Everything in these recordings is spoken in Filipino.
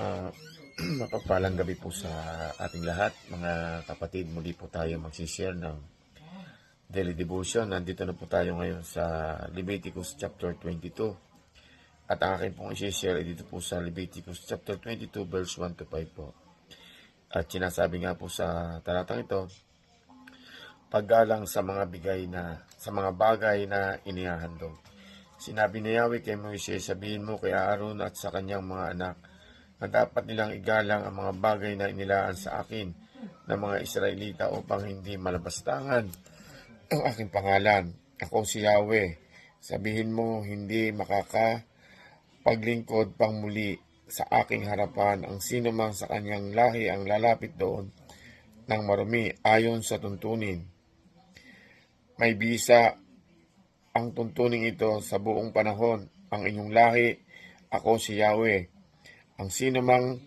Ah, Mapagpalang gabi po sa ating lahat, mga kapatid. Muli po tayo magsishare ng daily devotion. Nandito na po tayo ngayon sa Leviticus chapter 22. At ang akin pong i-share ay dito po sa Leviticus chapter 22 verse 1 to 5 po. At sinasabi nga po sa talatang ito, paggalang sa mga bagay na inihahandog. Sinabi ni Yahweh kay Moises, sabihin mo kay Aaron at sa kanyang mga anak na dapat nilang igalang ang mga bagay na inilaan sa akin ng mga Israelita upang hindi malabastangan ang aking pangalan. Ako si Yahweh. Sabihin mo, hindi makakapaglingkod pang muli sa aking harapan ang sino mang sa kanyang lahi ang lalapit doon ng marumi ayon sa tuntunin. May bisa ang tuntuning ito sa buong panahon. Ang inyong lahi, ako si Yahweh. Ang sino man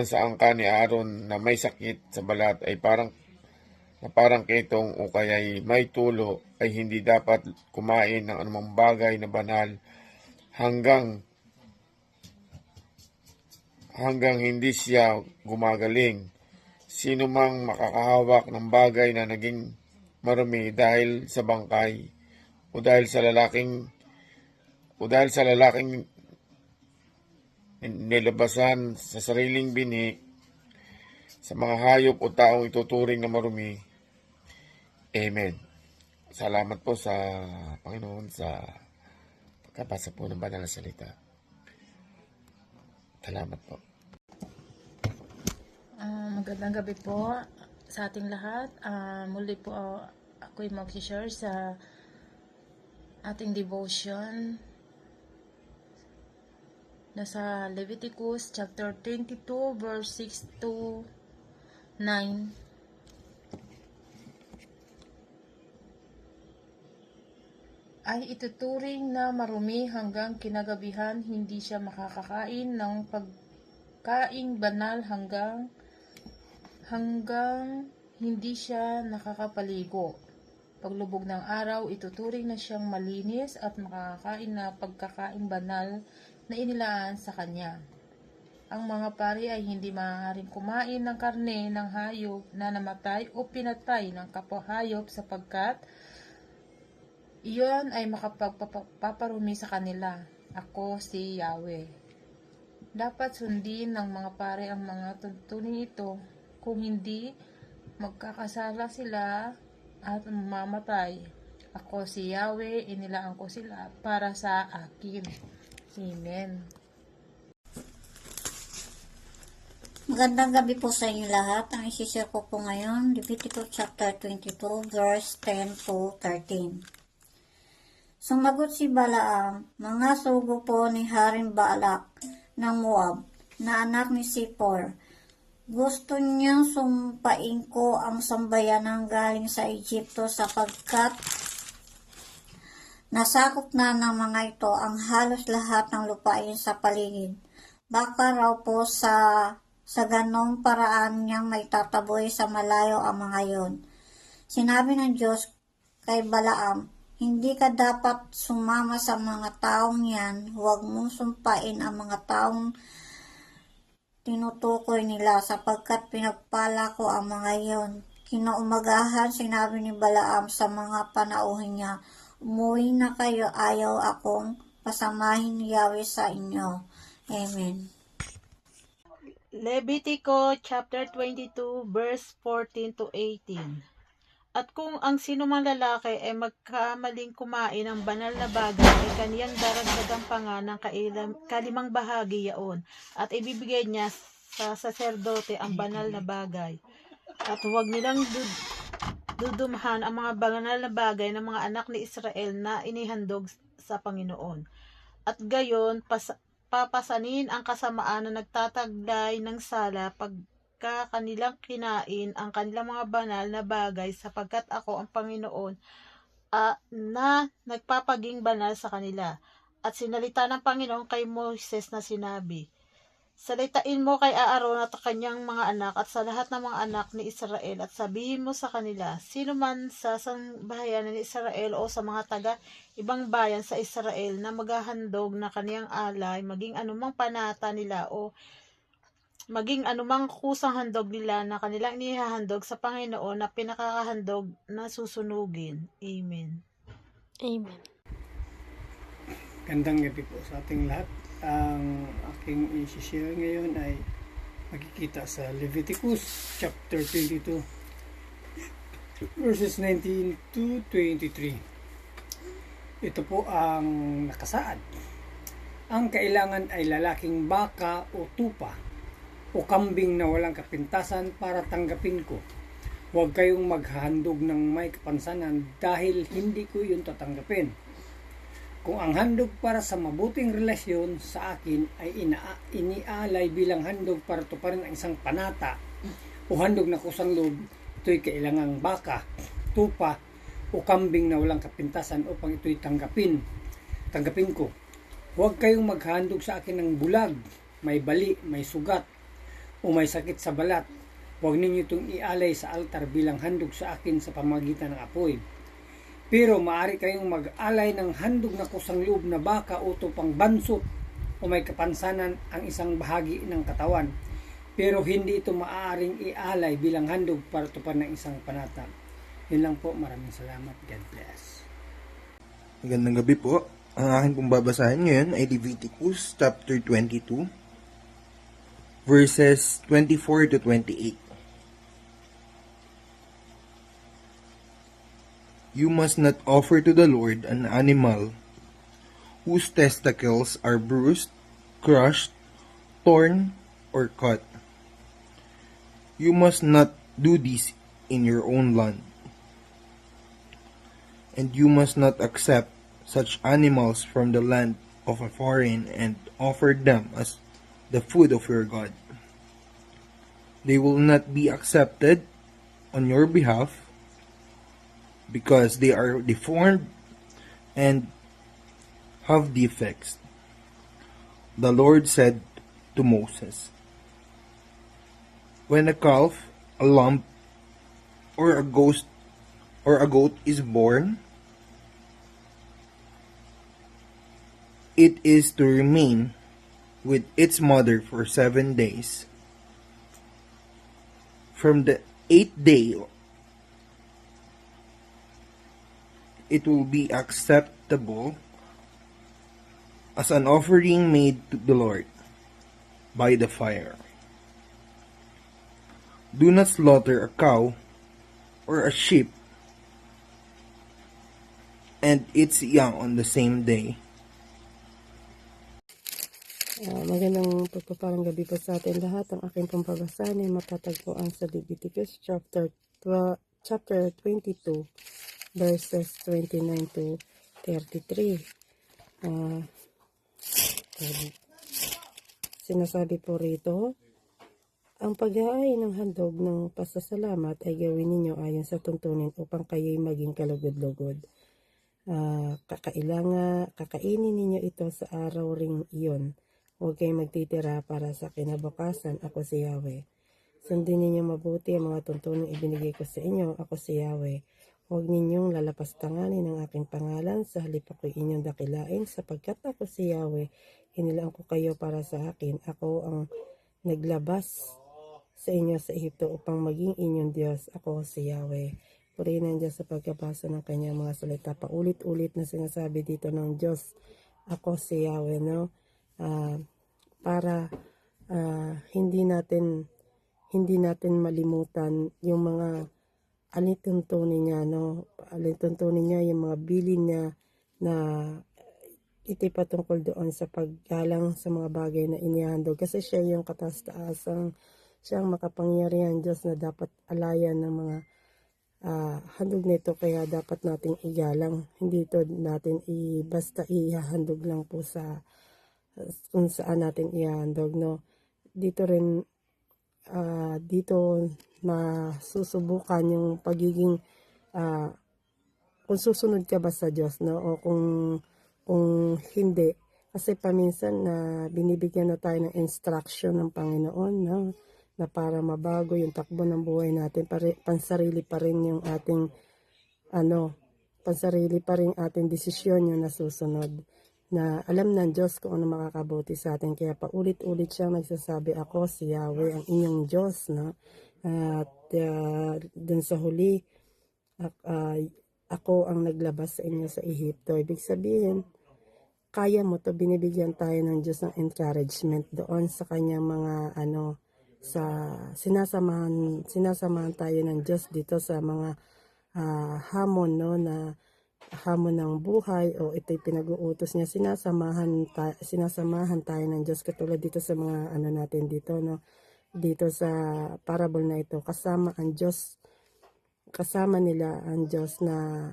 sa angka ni Aaron na may sakit sa balat ay parang ketong o kaya'y may tulo ay hindi dapat kumain ng anumang bagay na banal hanggang hindi siya gumagaling. Sino mang makakahawak ng bagay na naging marumi dahil sa bangkay o dahil sa lalaking nilabasan sa sariling bini sa mga hayop o taong ituturing na marumi. Amen. Salamat po sa Panginoon sa pagkabasa po ng banal na salita. Salamat po. Magandang gabi po sa ating lahat. Muli po ako'y mag-share sa ating devotion nasa Leviticus chapter 22 verse 6 to 9. Ay ituturing na marumi hanggang kinagabihan, hindi siya makakakain ng pagkaing banal hanggang hindi siya nakakapaligo. Paglubog ng araw, ituturing na siyang malinis at makakakain na pagkakaing banal na inilaan sa kanya. Ang mga pari ay hindi maaaring kumain ng karne ng hayop na namatay o pinatay ng kapwa-hayop sapagkat iyon ay makapagpaparumi sa kanila. Ako si Yahweh. Dapat sundin ng mga pari ang mga tuntunin ito. Kung hindi, magkakasala sila at mamamatay. Ako si Yahweh, inilaan ko sila para sa akin. Amen. Magandang gabi po sa inyo lahat. Ang isishare ko po ngayon, Leviticus chapter 22, verse 10 to 13. Sumagot si Balaam, mga sugo po ni Haring Balak ng Moab, na anak ni Sipor. Gusto niyang sumpain ko ang sambayanang galing sa Egypto sapagkat nasakop na ng mga ito ang halos lahat ng lupain sa paligid. Baka raw po sa ganong paraan niyang may tataboy sa malayo ang mga yon. Sinabi ng Diyos kay Balaam, hindi ka dapat sumama sa mga taong yan, huwag mong sumpain ang mga taong tinutukoy nila sapagkat pinagpala ko ang mga yon. Kinaumagahan, sinabi ni Balaam sa mga panauhin niya, umuwi na kayo, ayaw akong pasamahin ni Yahweh sa inyo. Amen. Levitico chapter 22 verse 14 to 18. At kung ang sinumang lalaki ay magkamaling kumain ng banal na bagay, ay kaniyang daragdagan pa nga ng kalimang bahagi yaon, at ibibigay niya sa saserdote ang banal na bagay. At huwag nilang dudumhan ang mga banal na bagay ng mga anak ni Israel na inihandog sa Panginoon. At gayon, papasanin ang kasamaan na nagtataglay ng sala pagka kanilang kinain ang kanilang mga banal na bagay sapagkat ako ang Panginoon na nagpapaging banal sa kanila. At sinalita ng Panginoon kay Moses na sinabi, Salitain mo kay Aaron at kanyang mga anak at sa lahat ng mga anak ni Israel at sabihin mo sa kanila, sino man sa sambahayan ni Israel o sa mga taga ibang bayan sa Israel na maghahandog na kaniyang alay, maging anumang panata nila o maging anumang kusang handog nila na kanilang inihahandog sa Panginoon na pinakakahandog na susunugin. Amen. Amen. Gandang gabi po sa ating lahat. Ang aking i-share ngayon ay makikita sa Leviticus chapter 22 verses 19 to 23. Ito po ang nakasaad. Ang kailangan ay lalaking baka o tupa o kambing na walang kapintasan para tanggapin ko. Huwag kayong maghahandog ng may kapansanan dahil hindi ko yun tatanggapin. Kung ang handog para sa mabuting relasyon sa akin ay inialay bilang handog para tuparin ang isang panata o handog na kusang loob, ito'y kailangang baka, tupa o kambing na walang kapintasan upang ito'y tanggapin ko. Huwag kayong maghandog sa akin ng bulag, may bali, may sugat o may sakit sa balat. Huwag ninyo itong ialay sa altar bilang handog sa akin sa pamagitan ng apoy. Pero maaari kayong mag-alay ng handog na kusang loob na baka o tupang bansot o may kapansanan ang isang bahagi ng katawan. Pero hindi ito maaaring ialay bilang handog para tuparin ng isang panata. Yun lang po. Maraming salamat. God bless. Magandang gabi po. Ang akin pong babasahin ngayon ay Leviticus chapter 22 verses 24 to 28. You must not offer to the Lord an animal whose testicles are bruised, crushed, torn, or cut. You must not do this in your own land. And you must not accept such animals from the land of a foreign and offer them as the food of your God. They will not be accepted on your behalf because they are deformed and have defects. The Lord said to Moses, when a calf, a lamb, or a goat is born, it is to remain with its mother for 7 days. From the 8th day, it will be acceptable as an offering made to the Lord by the fire. Do not slaughter a cow or a sheep and its young on the same day. Magandang pagpapalang gabi po sa atin lahat. Ang aking pong pabasahin ay matatagpuan sa Leviticus chapter 22 verses 29 to 33. Sinasabi po rito, ang pag-aay ng handog ng pasasalamat ay gawin ninyo ayon sa tuntunin upang kayo'y maging kalugod-lugod. Kakainin ninyo ito sa araw ring iyon. Huwag kayong magtitira para sa kinabukasan. Ako si Yahweh. Sundin ninyo mabuti ang mga tuntunin ibinigay ko sa inyo. Ako si Yahweh. Huwag ninyong lalapastanganin ang aking pangalan, sa halip ako'y inyong dakilain, sapagkat ako si Yahweh, hinilaan ko kayo para sa akin. Ako ang naglabas sa inyo sa Ehipto upang maging inyong Diyos. Ako si Yahweh. Purihin ang Diyos sa pagkabasa ng kanyang mga salita. Paulit-ulit na sinasabi dito ng Diyos, ako si Yahweh, no? Para hindi natin malimutan yung mga alituntunin niya, no? Alituntunin niya yung mga bilin niya na ito'y patungkol doon sa paggalang sa mga bagay na inihandog. Kasi siya yung kataas-taasang, siyang makapangyarihan Diyos na dapat alayan ng mga handog nito. Kaya dapat nating igalang. Hindi ito natin basta ihahandog lang po sa kung saan natin ihahandog, no? Dito rin dito masusubukan yung pagiging kung susunod ka ba sa Diyos, no? O kung hindi, Kasi paminsan na binibigyan na tayo ng instruction ng Panginoon, no? Na para mabago yung takbo ng buhay natin, pansarili pa rin yung ating pansarili pa rin ating desisyon yung nasusunod. Na alam ng Diyos kung ano makakabuti sa atin. Kaya paulit-ulit siyang nagsasabi, ako si Yahweh, ang inyong Diyos, no? At dun sa huli, ako ang naglabas sa inyo sa Ehipto. Ibig sabihin, kaya mo to, binibigyan tayo ng Diyos ng encouragement doon sa kanyang mga sinasamahan tayo ng Diyos dito sa mga hamon, no, na hamon ng buhay o ito'y pinag-uutos niya, sinasamahan tayo ng Diyos, katulad dito sa mga natin dito, no, dito sa parable na ito, kasama nila ang Diyos na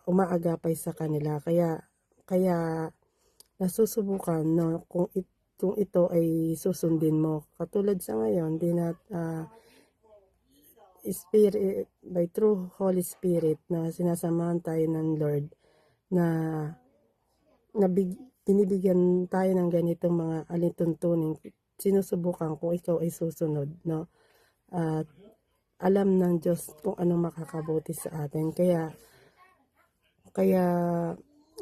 umaagapay sa kanila, kaya nasusubukan, no, kung ito ay susundin mo. Katulad sa ngayon, Spirit, by true Holy Spirit, na sinasamahan tayo ng Lord, na binibigyan tayo ng ganitong mga alituntunin, sinusubukan kung ikaw ay susunod, no? At alam ng Diyos kung ano makakabuti sa atin. Kaya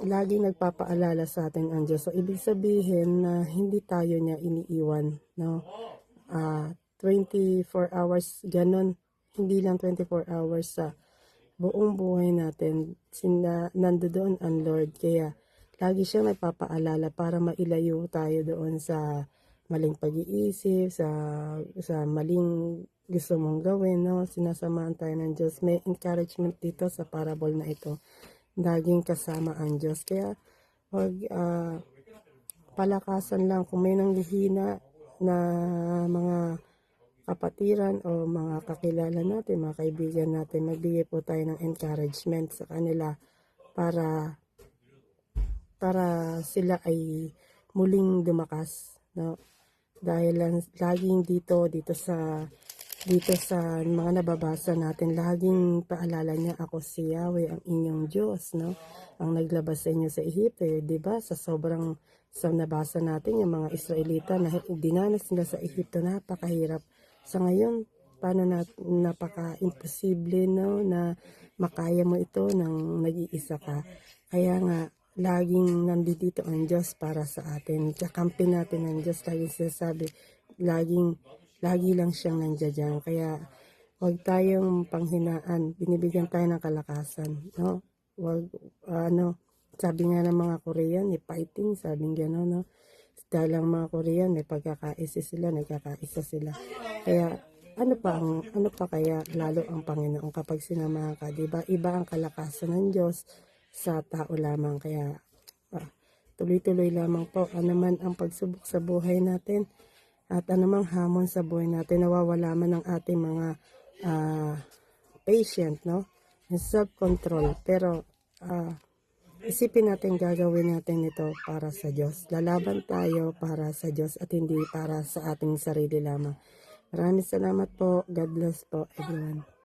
laging nagpapaalala sa atin ang Diyos. So, ibig sabihin na hindi tayo niya iniiwan, no? 24 hours, ganun. Hindi lang 24 hours sa buong buhay natin. Nandoon ang Lord. Kaya lagi siyang nagpapaalala para mailayo tayo doon sa maling pag-iisip, sa maling gusto mong gawin, no? Sinasamahan tayo ng Diyos. May encouragement dito sa parable na ito. Laging kasama ang Diyos. Kaya wag palakasan lang kung may nanghihina na mga kapatiran o mga kakilala natin, mga kaibigan natin, magbigay po tayo ng encouragement sa kanila para sila ay muling lumakas, no? Dahil laging dito sa mga nababasa natin, laging paalala niya, ako si Yahweh, ang inyong Diyos, no? Ang naglabas sa inyo sa Ehipto, di ba? Sa nabasa natin, yung mga Israelita na dinanas nila sa Ehipto, napakahirap. Sa ngayon, paano napaka-imposible, no, na makaya mo ito nang nag-iisa ka. Kaya nga, laging nandito ang Diyos para sa atin. Kakampi natin ang Diyos, laging sinasabi, lagi lang siyang nandiyan. Kaya huwag tayong panghinaan, binibigyan tayo ng kalakasan, no? Huwag sabi nga ng mga Korean, fighting, sabi gano'n, no? Dahil ang mga Korean, may pagkakaisa sila, nagkakaisa sila. Kaya ano pa kaya lalo ang Panginoon kapag sinamahan ka, diba? Iba ang kalakasan ng Diyos sa tao lamang. Kaya tuloy-tuloy lamang po, anuman ang pagsubok sa buhay natin at anumang hamon sa buhay natin, nawawala man ang ating mga patient, no? Self-control. Pero isipin natin, gagawin natin ito para sa Diyos. Lalaban tayo para sa Diyos at hindi para sa ating sarili lamang. Maraming salamat po. God bless po, everyone.